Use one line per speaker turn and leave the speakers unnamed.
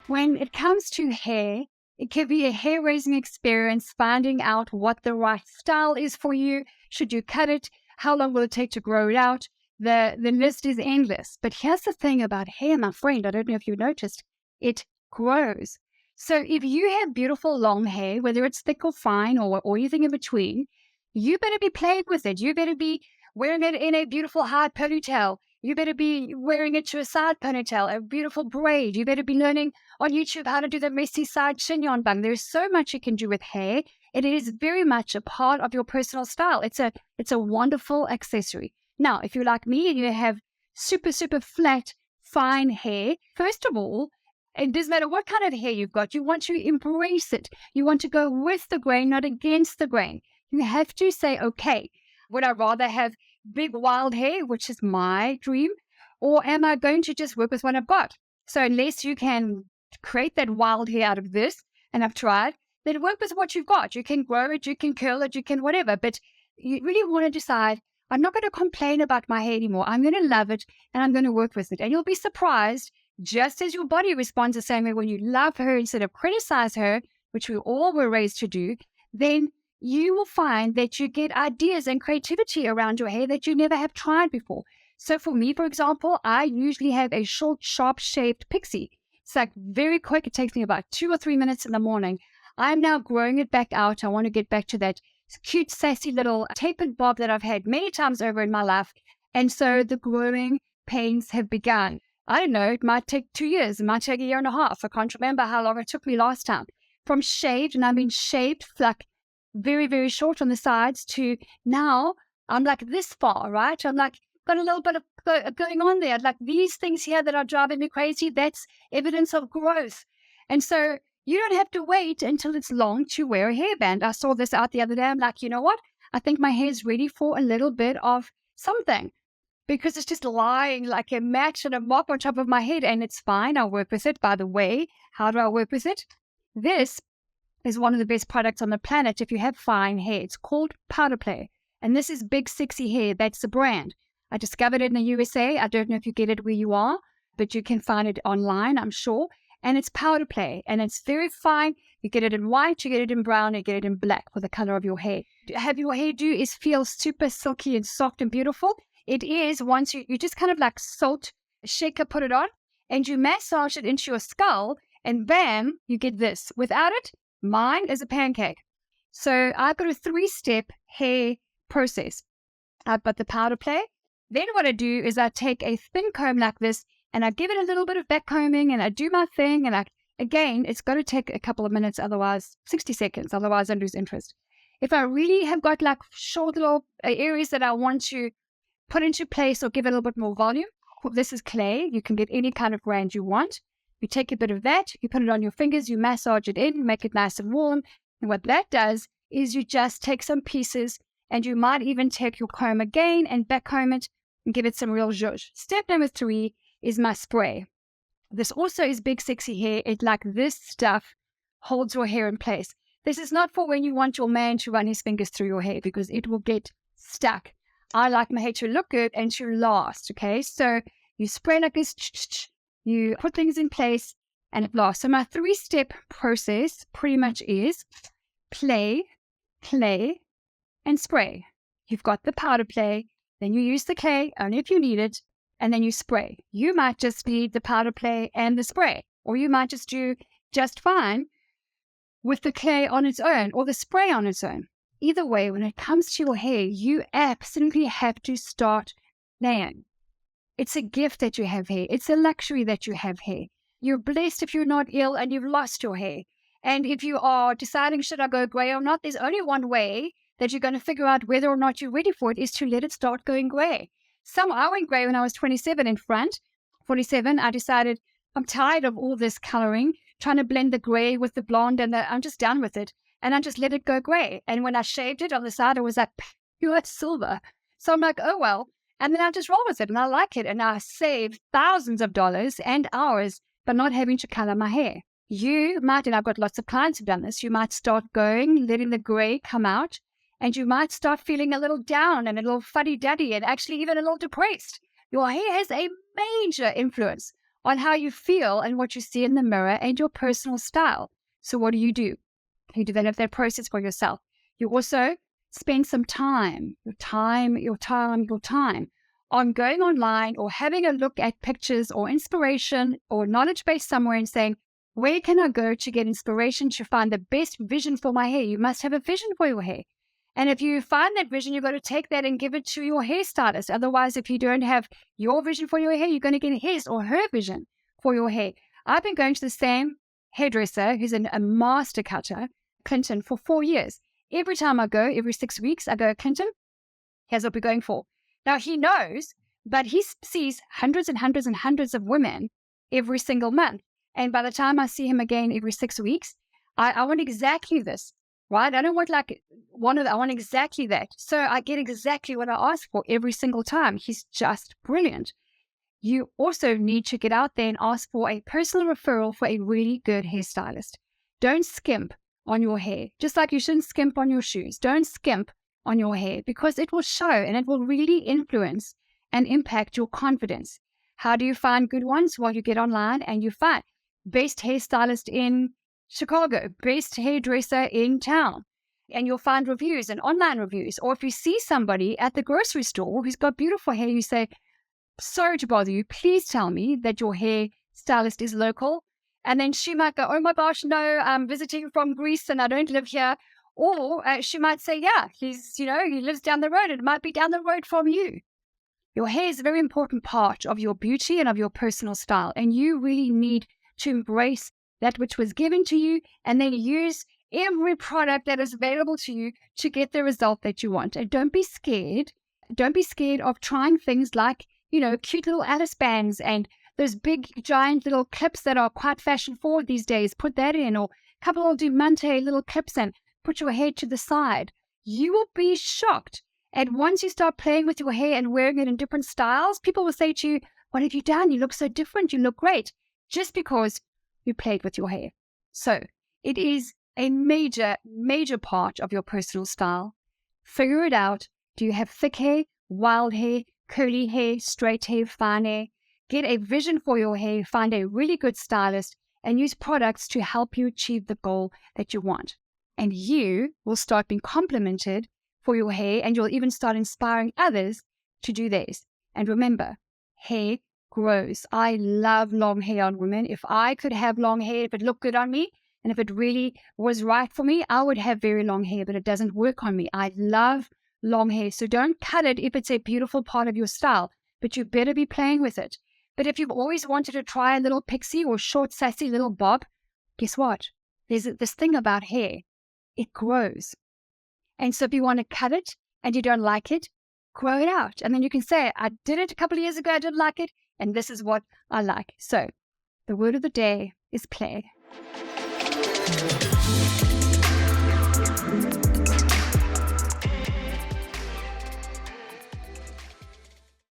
When it comes to hair, it can be a hair-raising experience, finding out what the right style is for you. Should you cut it? How long will it take to grow it out? The list is endless. But here's the thing about hair, my friend. I don't know if you noticed. It grows. So if you have beautiful long hair, whether it's thick or fine or anything in between, you better be playing with it. You better be wearing it in a beautiful high ponytail. You better be wearing it to a side ponytail, a beautiful braid. You better be learning on YouTube how to do the messy side chignon bun. There's so much you can do with hair. It is very much a part of your personal style. It's a wonderful accessory. Now, if you're like me and you have super, super flat, fine hair, first of all, it doesn't matter what kind of hair you've got. You want to embrace it. You want to go with the grain, not against the grain. You have to say, okay, would I rather have big wild hair, which is my dream, or am I going to just work with what I've got? So unless you can create that wild hair out of this, and I've tried, then work with what you've got. You can grow it, you can curl it, you can whatever, but you really want to decide, I'm not going to complain about my hair anymore. I'm going to love it, and I'm going to work with it. And you'll be surprised, just as your body responds the same way when you love her instead of criticize her, which we all were raised to do, then you will find that you get ideas and creativity around your hair that you never have tried before. So for me, for example, I usually have a short, sharp-shaped Pixie. It's like very quick. It takes me about 2 or 3 minutes in the morning. I'm now growing it back out. I want to get back to that cute, sassy little tapered bob that I've had many times over in my life. And so the growing pains have begun. I don't know. It might take 2 years. It might take a year and a half. I can't remember how long it took me last time. From shaved, and I've been shaved like very, very short on the sides to now I'm like this far, right? I'm like, got a little bit of going on there. Like these things here that are driving me crazy, that's evidence of growth. And so you don't have to wait until it's long to wear a hairband. I saw this out the other day. I'm like, you know what? I think my hair is ready for a little bit of something because it's just lying like a mat and a mop on top of my head, and it's fine. I'll work with it. By the way, how do I work with it? This is one of the best products on the planet if you have fine hair. It's called Powder Play. And this is Big Sexy Hair. That's the brand. I discovered it in the USA. I don't know if you get it where you are, but you can find it online, I'm sure. And it's Powder Play. And it's very fine. You get it in white, you get it in brown, you get it in black for the color of your hair. Have your hairdo is feel super silky and soft and beautiful. It is once you just kind of like salt, shaker, put it on, and you massage it into your skull, and bam, you get this. Without it, mine is a pancake. So I've got a 3-step hair process. I've got the Powder Play. Then what I do is I take a thin comb like this and I give it a little bit of back combing and I do my thing. And again, it's got to take a couple of minutes, otherwise 60 seconds, otherwise I lose interest. If I really have got like short little areas that I want to put into place or give it a little bit more volume, this is clay. You can get any kind of brand you want. You take a bit of that, you put it on your fingers, you massage it in, make it nice and warm. And what that does is you just take some pieces and you might even take your comb again and back comb it and give it some real zhuzh. Step number 3 is my spray. This also is Big Sexy Hair. It like this stuff holds your hair in place. This is not for when you want your man to run his fingers through your hair because it will get stuck. I like my hair to look good and to last, okay? So you spray like this, you put things in place, and it lasts. So my 3-step process pretty much is play, and spray. You've got the Powder Play, then you use the clay only if you need it, and then you spray. You might just need the Powder Play and the spray, or you might just do just fine with the clay on its own or the spray on its own. Either way, when it comes to your hair, you absolutely have to start playing. It's a gift that you have hair. It's a luxury that you have hair. You're blessed if you're not ill and you've lost your hair. And if you are deciding, should I go gray or not, there's only one way that you're going to figure out whether or not you're ready for it is to let it start going gray. I went gray when I was 27 in front. 47, I decided I'm tired of all this coloring, trying to blend the gray with the blonde, and I'm just done with it. And I just let it go gray. And when I shaved it on the side, it was like pure silver. So I'm like, oh, well. And then I just roll with it, and I like it. And I save thousands of dollars and hours by not having to color my hair. You might, and I've got lots of clients who've done this, you might start going, letting the gray come out, and you might start feeling a little down and a little fuddy-duddy and actually even a little depressed. Your hair has a major influence on how you feel and what you see in the mirror and your personal style. So what do? You develop that process for yourself. You also spend some time, your time on going online or having a look at pictures or inspiration or knowledge base somewhere and saying, where can I go to get inspiration to find the best vision for my hair? You must have a vision for your hair. And if you find that vision, you've got to take that and give it to your hairstylist. Otherwise, if you don't have your vision for your hair, you're going to get his or her vision for your hair. I've been going to the same hairdresser who's a master cutter, Clinton, for 4 years. Every time I go, every 6 weeks, I go, Clinton, here's what we're going for. Now, he knows, but he sees hundreds and hundreds and hundreds of women every single month. And by the time I see him again every 6 weeks, I want exactly this, right? I don't want like I want exactly that. So I get exactly what I ask for every single time. He's just brilliant. You also need to get out there and ask for a personal referral for a really good hairstylist. Don't skimp on your hair, just like you shouldn't skimp on your shoes. Don't skimp on your hair because it will show and it will really influence and impact your confidence. How do you find good ones? Well, you get online and you find best hairstylist in Chicago, best hairdresser in town. And you'll find reviews and online reviews. Or if you see somebody at the grocery store who's got beautiful hair, you say, sorry to bother you, please tell me that your hair stylist is local. And then she might go, oh my gosh, no, I'm visiting from Greece and I don't live here. Or she might say, yeah, he lives down the road. It might be down the road from you. Your hair is a very important part of your beauty and of your personal style. And you really need to embrace that which was given to you and then use every product that is available to you to get the result that you want. And don't be scared. Don't be scared of trying things like, cute little Alice bands and those big, giant little clips that are quite fashion forward these days. Put that in, or a couple of diamante little clips and put your hair to the side. You will be shocked. And once you start playing with your hair and wearing it in different styles, people will say to you, what have you done? You look so different. You look great. Just because you played with your hair. So it is a major, major part of your personal style. Figure it out. Do you have thick hair, wild hair, curly hair, straight hair, fine hair? Get a vision for your hair, find a really good stylist, and use products to help you achieve the goal that you want. And you will start being complimented for your hair, and you'll even start inspiring others to do theirs. And remember, hair grows. I love long hair on women. If I could have long hair, if it looked good on me, and if it really was right for me, I would have very long hair, but it doesn't work on me. I love long hair. So don't cut it if it's a beautiful part of your style, but you better be playing with it. But if you've always wanted to try a little pixie or short, sassy little bob, guess what? There's this thing about hair. It grows. And so if you want to cut it and you don't like it, grow it out. And then you can say, I did it a couple of years ago, I didn't like it, and this is what I like. So the word of the day is play.